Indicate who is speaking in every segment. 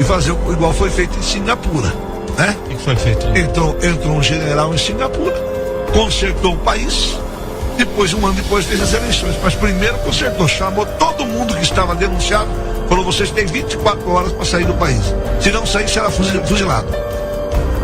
Speaker 1: e fazer igual foi feito em Singapura, né?
Speaker 2: O que foi feito?
Speaker 1: Entrou um general em Singapura, consertou o país, depois, um ano depois, fez as eleições, mas primeiro consertou, chamou todo mundo que estava denunciado, falou: vocês têm 24 horas para sair do país, se não sair será fuzilado.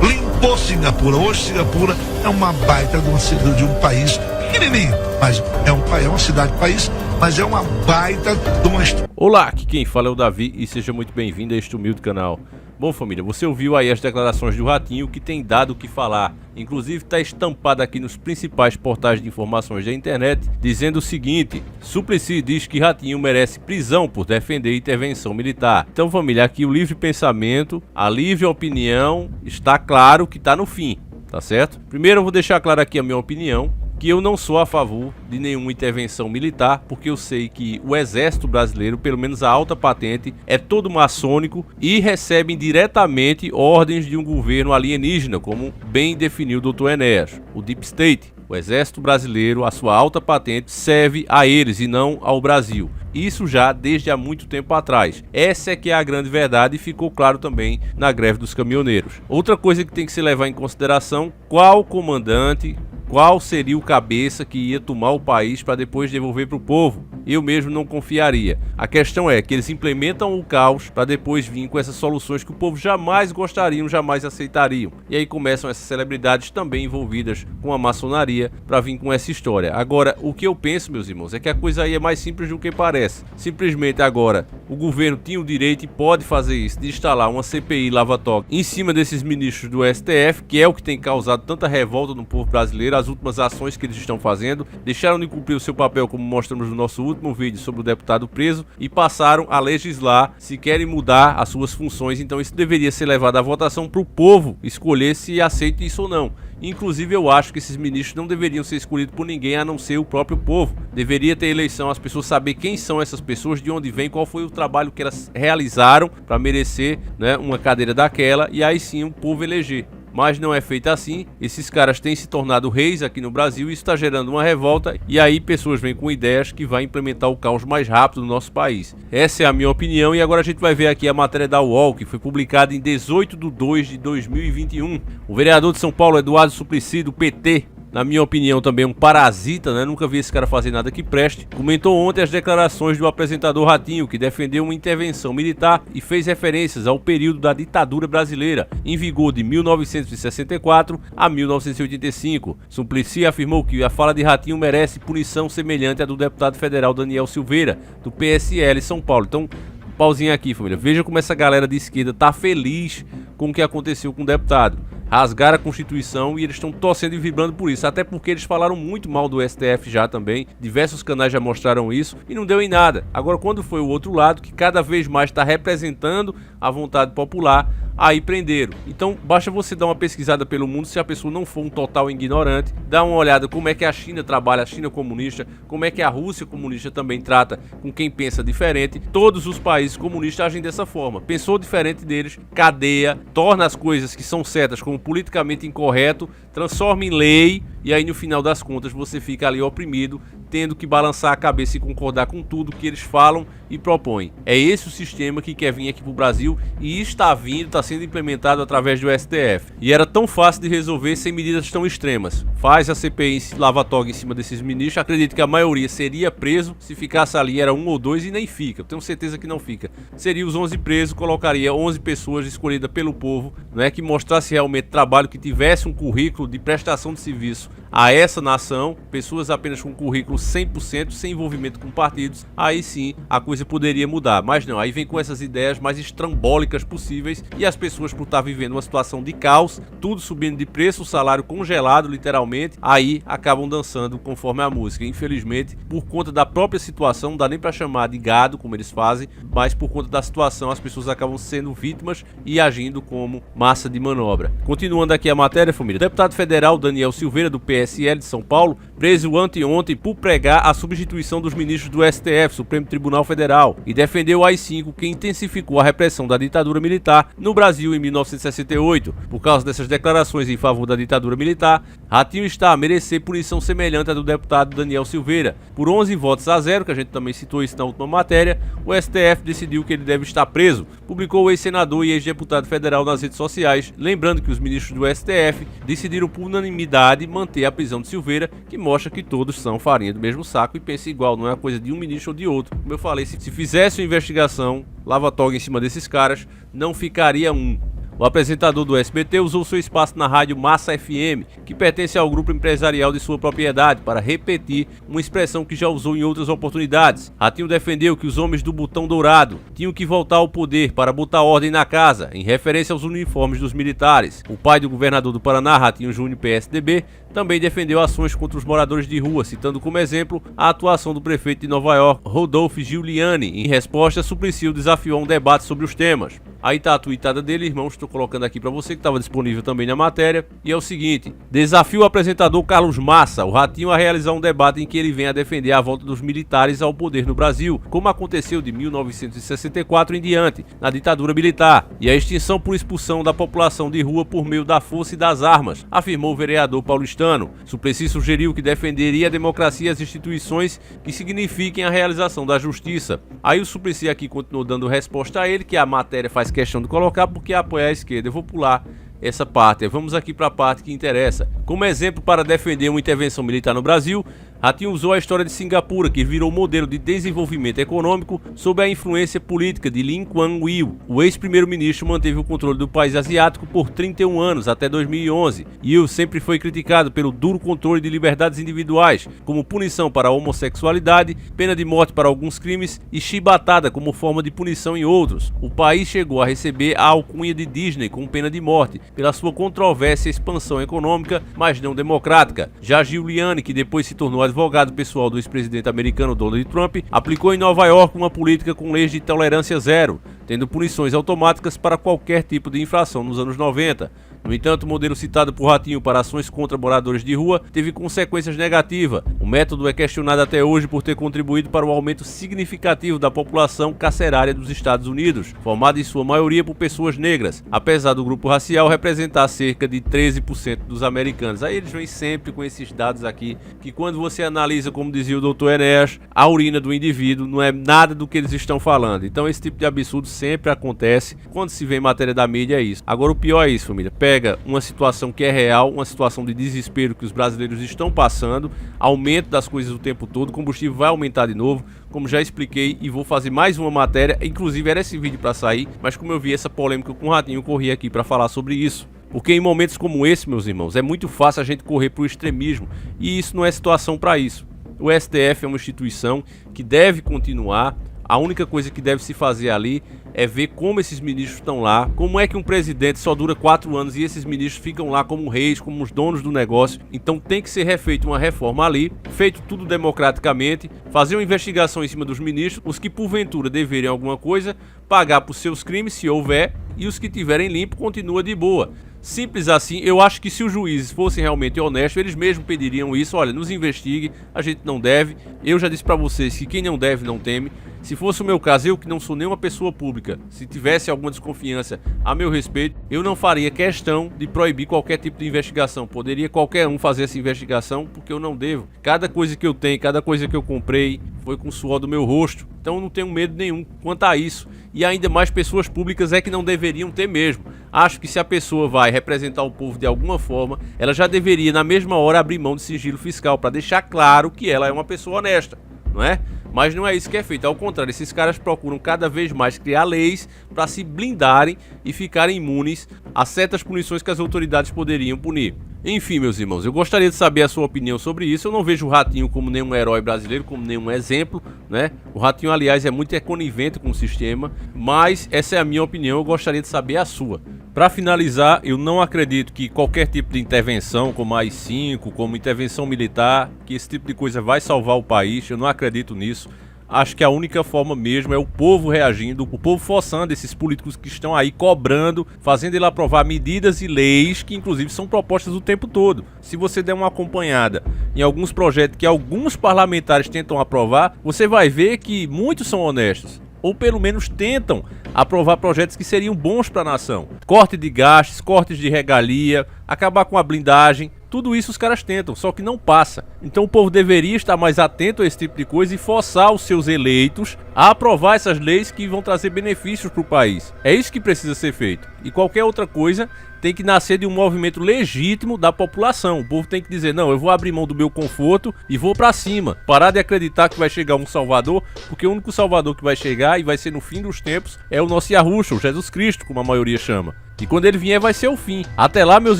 Speaker 1: Limpou Singapura. Hoje Singapura é uma baita de um país pequenininho, mas é uma cidade-país, mas é uma baita de uma...
Speaker 3: Olá, aqui quem fala é o Davi e seja muito bem-vindo a este humilde canal. Bom, família, você ouviu aí as declarações do Ratinho, que tem dado o que falar. Inclusive está estampado aqui nos principais portais de informações da internet, dizendo o seguinte: Suplicy diz que Ratinho merece prisão por defender intervenção militar. Então, família, aqui o livre pensamento, a livre opinião, está claro que está no fim, tá certo? Primeiro eu vou deixar claro aqui a minha opinião, que eu não sou a favor de nenhuma intervenção militar, porque eu sei que o exército brasileiro, pelo menos a alta patente, é todo maçônico e recebe diretamente ordens de um governo alienígena, como bem definiu o Dr. Enéas, o Deep State. O exército brasileiro, a sua alta patente, serve a eles e não ao Brasil. Isso já desde há muito tempo atrás. Essa é que é a grande verdade e ficou claro também na greve dos caminhoneiros. Outra coisa que tem que se levar em consideração: qual comandante, qual seria o cabeça que ia tomar o país para depois devolver para o povo? Eu mesmo não confiaria. A questão é que eles implementam o caos para depois vir com essas soluções que o povo jamais gostariam, jamais aceitariam. E aí começam essas celebridades também envolvidas com a maçonaria para vir com essa história. Agora, o que eu penso, meus irmãos, é que a coisa aí é mais simples do que parece. Simplesmente agora o governo tinha o direito e pode fazer isso, de instalar uma CPI lava-toga em cima desses ministros do STF, que é o que tem causado tanta revolta no povo brasileiro. As últimas ações que eles estão fazendo, deixaram de cumprir o seu papel, como mostramos no nosso último vídeo sobre o deputado preso, e passaram a legislar se querem mudar as suas funções. Então isso deveria ser levado à votação para o povo escolher se aceita isso ou não. Inclusive eu acho que esses ministros não deveriam ser escolhidos por ninguém a não ser o próprio povo. Deveria ter eleição, as pessoas saber quem são essas pessoas, de onde vêm, qual foi o trabalho que elas realizaram para merecer, né, uma cadeira daquela, e aí sim o povo eleger. Mas não é feito assim. Esses caras têm se tornado reis aqui no Brasil e isso está gerando uma revolta, e aí pessoas vêm com ideias que vai implementar o caos mais rápido no nosso país. Essa é a minha opinião, e agora a gente vai ver aqui a matéria da UOL, que foi publicada em 18/2/2021. O vereador de São Paulo, Eduardo Suplicy, do PT, na minha opinião também um parasita, né? Nunca vi esse cara fazer nada que preste, comentou ontem as declarações do apresentador Ratinho, que defendeu uma intervenção militar e fez referências ao período da ditadura brasileira, em vigor de 1964 a 1985. Suplicy afirmou que a fala de Ratinho merece punição semelhante à do deputado federal Daniel Silveira, do PSL São Paulo. Então, pauzinho aqui, família. Veja como essa galera de esquerda tá feliz com o que aconteceu com o deputado. Rasgaram a Constituição e eles estão torcendo e vibrando por isso, até porque eles falaram muito mal do STF já também, diversos canais já mostraram isso e não deu em nada. Agora, quando foi o outro lado, que cada vez mais está representando a vontade popular, aí prenderam. Então basta você dar uma pesquisada pelo mundo, se a pessoa não for um total ignorante, dá uma olhada como é que a China trabalha, a China comunista, como é que a Rússia comunista também trata com quem pensa diferente. Todos os países comunistas agem dessa forma. Pensou diferente deles, cadeia, torna as coisas que são certas como politicamente incorreto, transforma em lei, e aí no final das contas você fica ali oprimido, tendo que balançar a cabeça e concordar com tudo que eles falam e propõem. É esse o sistema que quer vir aqui pro Brasil e está vindo, está sendo implementado através do STF. E era tão fácil de resolver sem medidas tão extremas. Faz a CPI lava-toga em cima desses ministros, acredito que a maioria seria preso, se ficasse ali era um ou dois e nem fica, eu tenho certeza que não fica. Seria os 11 presos, colocaria 11 pessoas escolhidas pelo povo, não é, que mostrasse realmente trabalho, que tivesse um currículo de prestação de serviço a essa nação, pessoas apenas com currículo 100%, sem envolvimento com partidos, aí sim a coisa poderia mudar. Mas não, aí vem com essas ideias mais estrambólicas possíveis, e as pessoas, por estar vivendo uma situação de caos, tudo subindo de preço, o salário congelado literalmente, aí acabam dançando conforme a música. Infelizmente, por conta da própria situação, não dá nem para chamar de gado como eles fazem, mas por conta da situação as pessoas acabam sendo vítimas e agindo como massa de manobra. Continuando aqui a matéria, família. O deputado federal Daniel Silveira, do PSL, PSL de São Paulo, preso anteontem por pregar a substituição dos ministros do STF, Supremo Tribunal Federal, e defendeu o AI-5, que intensificou a repressão da ditadura militar no Brasil em 1968. Por causa dessas declarações em favor da ditadura militar, Ratinho está a merecer punição semelhante à do deputado Daniel Silveira. Por 11 votos a 0, que a gente também citou isso na última matéria, o STF decidiu que ele deve estar preso, publicou o ex-senador e ex-deputado federal nas redes sociais, lembrando que os ministros do STF decidiram por unanimidade manter a prisão de Silveira, que mostra que todos são farinha do mesmo saco e pensam igual, não é uma coisa de um ministro ou de outro. Como eu falei, se fizesse uma investigação lava-toga em cima desses caras, não ficaria um. O apresentador do SBT usou seu espaço na rádio Massa FM, que pertence ao grupo empresarial de sua propriedade, para repetir uma expressão que já usou em outras oportunidades. Ratinho defendeu que os homens do botão dourado tinham que voltar ao poder para botar ordem na casa, em referência aos uniformes dos militares. O pai do governador do Paraná, Ratinho Júnior, PSDB, também defendeu ações contra os moradores de rua, citando como exemplo a atuação do prefeito de Nova York, Rodolfo Giuliani. Em resposta, Suplicy desafiou um debate sobre os temas. Aí tá a tweetada dele, irmão, estou colocando aqui para você, que estava disponível também na matéria, e é o seguinte: desafio o apresentador Carlos Massa, o Ratinho, a realizar um debate em que ele venha a defender a volta dos militares ao poder no Brasil, como aconteceu de 1964 em diante, na ditadura militar, e a extinção por expulsão da população de rua por meio da força e das armas, afirmou o vereador paulistano. Suplicy sugeriu que defenderia a democracia e as instituições que signifiquem a realização da justiça. Aí o Suplicy aqui continuou dando resposta a ele, que a matéria faz questão de colocar porque apoia a esquerda. Eu vou pular essa parte, vamos aqui para a parte que interessa. Como exemplo para defender uma intervenção militar no Brasil, Ratinho usou a história de Singapura, que virou modelo de desenvolvimento econômico sob a influência política de Lee Kuan Yew. O ex-primeiro-ministro manteve o controle do país asiático por 31 anos, até 2011. Yew sempre foi criticado pelo duro controle de liberdades individuais, como punição para a homossexualidade, pena de morte para alguns crimes e chibatada como forma de punição em outros. O país chegou a receber a alcunha de Disney com pena de morte, pela sua controversa expansão econômica, mas não democrática. Já Giuliani, que depois se tornou advogado pessoal do ex-presidente americano Donald Trump, aplicou em Nova York uma política com leis de tolerância zero, tendo punições automáticas para qualquer tipo de infração nos anos 90. No entanto, o modelo citado por Ratinho para ações contra moradores de rua teve consequências negativas. O método é questionado até hoje por ter contribuído para o aumento significativo da população carcerária dos Estados Unidos, formada em sua maioria por pessoas negras, apesar do grupo racial representar cerca de 13% dos americanos. Aí eles vêm sempre com esses dados aqui, que quando você analisa, como dizia o Dr. Enéas, a urina do indivíduo não é nada do que eles estão falando. Então esse tipo de absurdo sempre acontece quando se vê em matéria da mídia, é isso. Agora o pior é isso, família. Pega uma situação que é real, uma situação de desespero que os brasileiros estão passando, aumento das coisas o tempo todo, o combustível vai aumentar de novo, como já expliquei, e vou fazer mais uma matéria, inclusive era esse vídeo para sair, mas como eu vi essa polêmica com o Ratinho, corri aqui para falar sobre isso. Porque em momentos como esse, meus irmãos, é muito fácil a gente correr para o extremismo, e isso não é situação para isso. O STF é uma instituição que deve continuar. A única coisa que deve se fazer ali é ver como esses ministros estão lá, como é que um presidente só dura 4 anos e esses ministros ficam lá como reis, como os donos do negócio. Então tem que ser refeita uma reforma ali, feito tudo democraticamente, fazer uma investigação em cima dos ministros, os que porventura deverem alguma coisa, pagar por seus crimes se houver, e os que tiverem limpo continua de boa. Simples assim. Eu acho que se os juízes fossem realmente honestos, eles mesmos pediriam isso: olha, nos investigue, a gente não deve. Eu já disse pra vocês que quem não deve não teme. Se fosse o meu caso, eu que não sou nenhuma pessoa pública, se tivesse alguma desconfiança a meu respeito, eu não faria questão de proibir qualquer tipo de investigação. Poderia qualquer um fazer essa investigação, porque eu não devo. Cada coisa que eu tenho, cada coisa que eu comprei foi com o suor do meu rosto. Então eu não tenho medo nenhum quanto a isso. E ainda mais pessoas públicas é que não deveriam ter mesmo. Acho que se a pessoa vai representar o povo de alguma forma, ela já deveria na mesma hora abrir mão de sigilo fiscal, para deixar claro que ela é uma pessoa honesta, não é? Mas não é isso que é feito, ao contrário, esses caras procuram cada vez mais criar leis para se blindarem e ficarem imunes a certas punições que as autoridades poderiam punir. Enfim, meus irmãos, eu gostaria de saber a sua opinião sobre isso. Eu não vejo o Ratinho como nenhum herói brasileiro, como nenhum exemplo, né? O Ratinho, aliás, é muito conivente com o sistema, mas essa é a minha opinião, eu gostaria de saber a sua. Para finalizar, eu não acredito que qualquer tipo de intervenção, como a AI-5, como intervenção militar, que esse tipo de coisa vai salvar o país. Eu não acredito nisso. acho que a única forma mesmo é o povo reagindo, o povo forçando esses políticos que estão aí cobrando, fazendo ele aprovar medidas e leis que inclusive são propostas o tempo todo. Se você der uma acompanhada em alguns projetos que alguns parlamentares tentam aprovar, você vai ver que muitos são honestos, ou pelo menos tentam aprovar projetos que seriam bons para a nação. Corte de gastos, cortes de regalia, acabar com a blindagem, tudo isso os caras tentam, só que não passa. Então o povo deveria estar mais atento a esse tipo de coisa e forçar os seus eleitos a aprovar essas leis que vão trazer benefícios para o país. É isso que precisa ser feito. E qualquer outra coisa tem que nascer de um movimento legítimo da população. O povo tem que dizer, não, eu vou abrir mão do meu conforto e vou pra cima. Parar de acreditar que vai chegar um salvador, porque o único salvador que vai chegar e vai ser no fim dos tempos é o nosso Yahushua, o Jesus Cristo, como a maioria chama. E quando ele vier vai ser o fim. Até lá, meus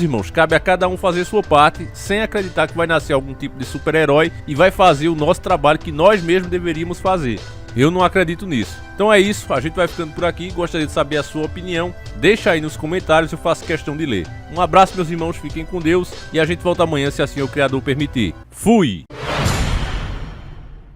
Speaker 3: irmãos, cabe a cada um fazer sua parte, sem acreditar que vai nascer algum tipo de super-herói e vai fazer o nosso trabalho que nós mesmos deveríamos fazer. Eu não acredito nisso. Então é isso, a gente vai ficando por aqui. Gostaria de saber a sua opinião. Deixa aí nos comentários, eu faço questão de ler. Um abraço, meus irmãos, fiquem com Deus e a gente volta amanhã, se assim o Criador permitir. Fui!